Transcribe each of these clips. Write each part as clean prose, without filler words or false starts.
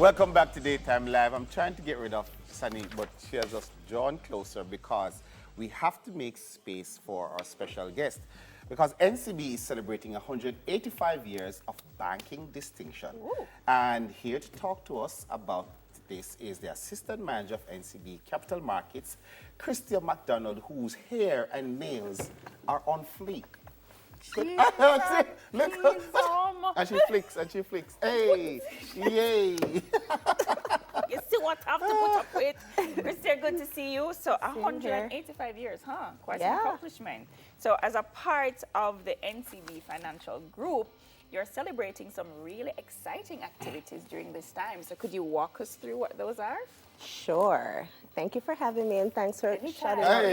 Welcome back to Daytime Live. I'm trying to get rid of Sunny, but she has us drawn closer because we have to make space for our special guest. Because NCB is celebrating 185 years of banking distinction. Ooh. And here to talk to us about this is the Assistant Manager of NCB Capital Markets, Krystia McDonald, whose hair and nails are on fleek. Look, and she flicks. Hey, yay. You see what I have to put up with? Krystia, good to see you. So 185 years, huh? Quite an accomplishment. So as a part of the NCB Financial Group, you're celebrating some really exciting activities during this time. So could you walk us through what those are? Sure. Thank you for having me, and thanks for shouting out.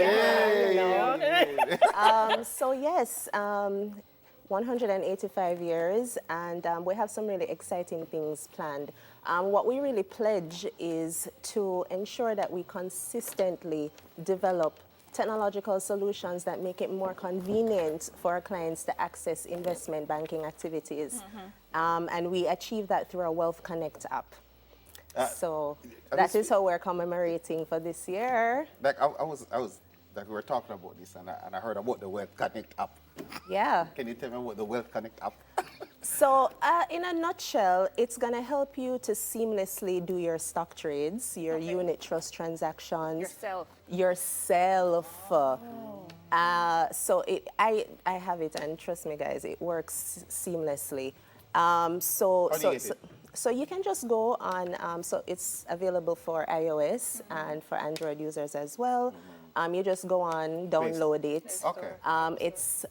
So yes, 185 years, and we have some really exciting things planned. What we really pledge is to ensure that we consistently develop technological solutions that make it more convenient for our clients to access investment banking activities. And we achieve that through our Wealth Connect app. So that is how we're commemorating for this year. Like I was like we were talking about this, and I heard about the Wealth Connect app. Yeah. Can you tell me what the Wealth Connect app? So in a nutshell, it's going to help you to seamlessly do your stock trades, your unit trust transactions. Yourself. So I have it, and trust me, guys, it works seamlessly. So you can just go on, so it's available for iOS and for Android users as well. You just go on, download it. Okay. It's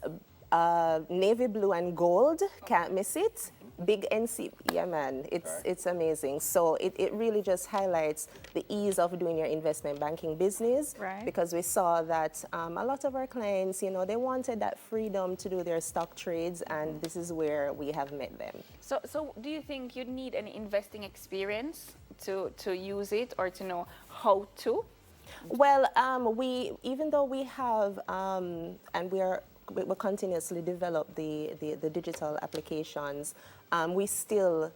navy blue and gold, can't miss it. Big NCB, yeah man, it's amazing. So it really just highlights the ease of doing your investment banking business. Right. Because we saw that a lot of our clients, you know, they wanted that freedom to do their stock trades, and this is where we have met them. So do you think you'd need any investing experience to use it or to know how to? Well, even though we have, and we continuously develop the digital applications, we still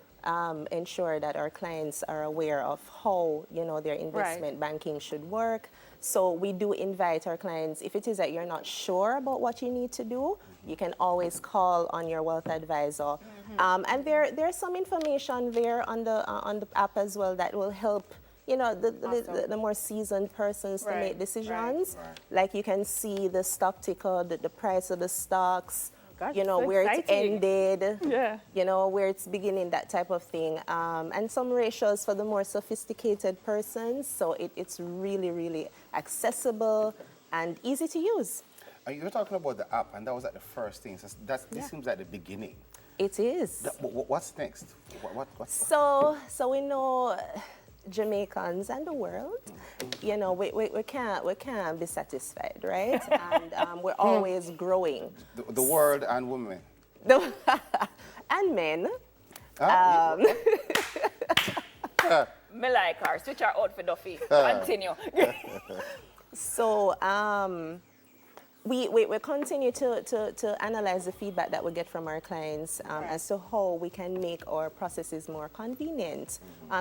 ensure that our clients are aware of how, you know, their investment banking should work. So we do invite our clients, if it is that you're not sure about what you need to do, you can always call on your wealth advisor. And there's some information there on the app as well that will help, you know, the more seasoned persons to make decisions. Like you can see the stock ticker, the price of the stocks, you know, where it ended, you know, where it's beginning, that type of thing. And some ratios for the more sophisticated persons. So it's really, really accessible and easy to use. You were talking about the app, and that was at the first thing. So this seems like the beginning. It is. What's next? So we know Jamaicans and the world, you know, we can't be satisfied, right? And we're always growing. The world and women. And men. Me like her. Switch her out for Duffy. Continue. So we continue to analyze the feedback that we get from our clients as to how we can make our processes more convenient.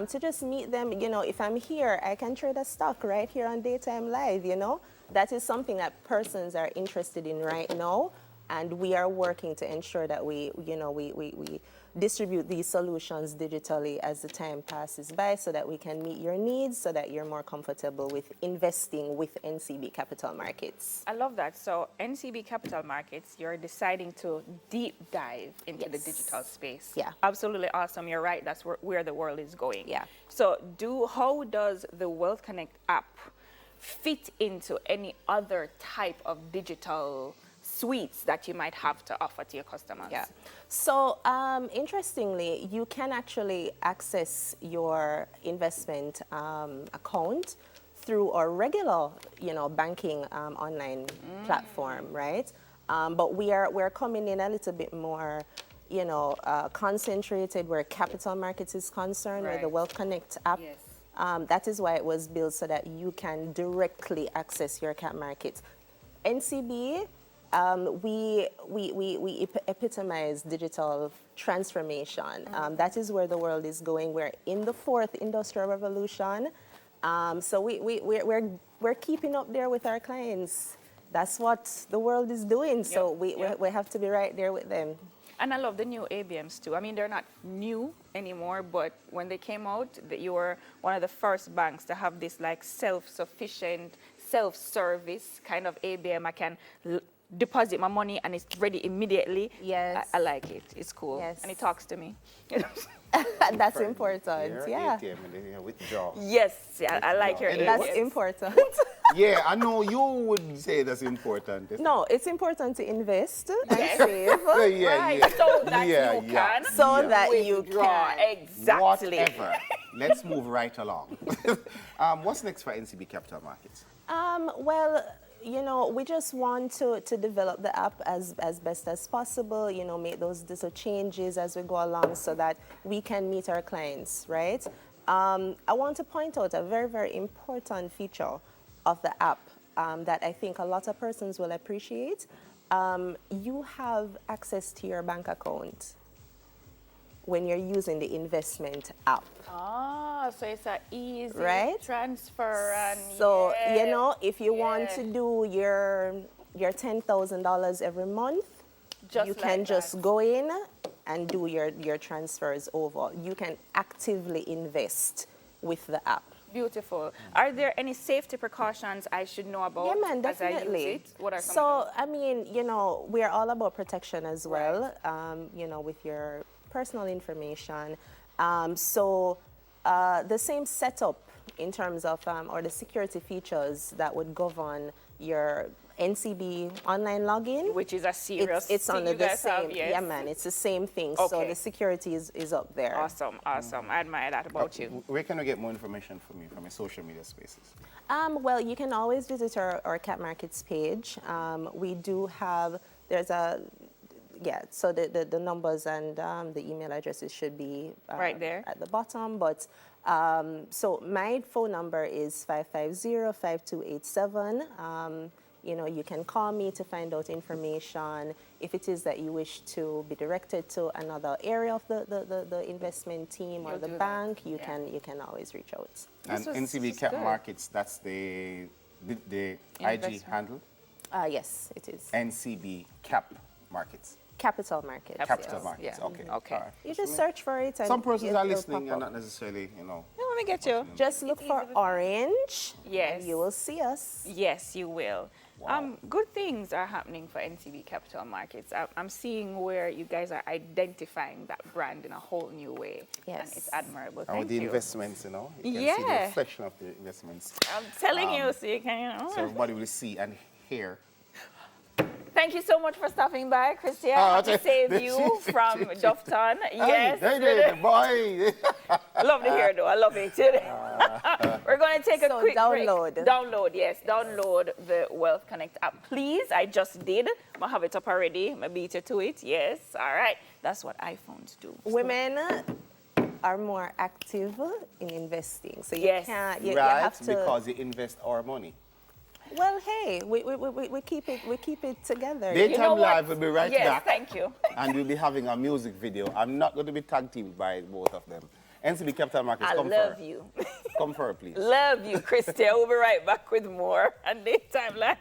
To just meet them, you know, if I'm here, I can trade a stock right here on Daytime Live, you know. That is something that persons are interested in right now, and we are working to ensure that we distribute these solutions digitally as the time passes by so that we can meet your needs, so that you're more comfortable with investing with NCB Capital Markets. I love that. So NCB Capital Markets, you're deciding to deep dive into the digital space. Yeah. Absolutely awesome. You're right. That's where the world is going. Yeah. So how does the Wealth Connect app fit into any other type of digital suites that you might have to offer to your customers? Yeah. So interestingly, you can actually access your investment account through a regular, you know, banking online platform, right? But we're coming in a little bit more, you know, concentrated where capital markets is concerned, where the Wealth Connect app. Yes. That is why it was built, so that you can directly access your cap markets. NCB we epitomize digital transformation. That is where the world is going. We're in the fourth industrial revolution. So we're keeping up there with our clients. That's what the world is doing. So we have to be right there with them. And I love the new ABMs too. I mean, they're not new anymore, but when they came out, you were one of the first banks to have this like self-sufficient, self-service kind of ABM. I can deposit my money and it's ready immediately. Yes. I like it. It's cool. Yes. And it talks to me. That's important. Yeah. ATM and then withdraw. Yes, I like your ATM. That's important. Yeah, I know you would say that's important. No, it's important to invest and Yes. save. Right, so that you can. So that you withdraw. can. Exactly. Whatever. Let's move right along. What's next for NCB Capital Markets? Well, you know, we just want to develop the app as best as possible, you know, make those little changes as we go along so that we can meet our clients, right? I want to point out a very, very important feature of the app that I think a lot of persons will appreciate. You have access to your bank account when you're using the investment app. Ah, so it's an easy transfer. And so, you know, if you want to do your $10,000 every month, you can just go in and do your transfers over. You can actively invest with the app. Beautiful. Are there any safety precautions I should know about Yeah, man, as definitely. I use it? What are some So, of those? I mean, you know, we're all about protection as well, you know, with your personal information. The same setup in terms of, or the security features that would govern your NCB online login. Which is a serious It's thing under you the guys same, have, yes? yeah, man, it's the same thing. So Okay. the security is up there. Awesome, awesome. I admire that about you. Where can we get more information from you, from your social media spaces? Well, you can always visit our Cap Markets page. We do have, so the numbers and the email addresses should be Right there. at the bottom. But so my phone number is 550-5287. You know, you can call me to find out information. If it is that you wish to be directed to another area of the investment team or You'll the do that. bank, you Yeah. can always reach out. And was- NCB this was Cap good. Markets, that's the IG Investment. handle? Yes, it is. NCB Cap Markets. Capital Markets. Capital yes. Markets, Yeah. okay. Okay. All right. You just search for it. And Some persons are it'll listening pop and up. not necessarily, you know. Let me get you. Just look for orange. Yes. And you will see us. Yes, you will. Wow. Good things are happening for NCB Capital Markets. I'm seeing where you guys are identifying that brand in a whole new way. Yes. And it's admirable. And Thank with the you. investments, you know, you can see the Yeah. reflection of the investments. I'm telling you, so you can, you know. So everybody will see and hear. Thank you so much for stopping by, Krystia. Oh, I have to save you from Dufton. Yes. Hey, boy. I love the hair, though. I love it. We're going to take a So quick download. break. Download, yes. Download the Wealth Connect app, please. I just did. I have it up already. I beat you to it. Yes. All right. That's what iPhones do. Women are more active in investing. So you Yes. can't, you Right, have to. because you invest our money. Well, hey, we keep it together. They- You Time know what? Live will be right yes, back. thank you. And we'll be having a music video. I'm not going to be tag teamed by both of them. NCB Capital Markets, I come love for you. Come for her, please. Love you, Krystia. We'll be right back with more on Daytime Live.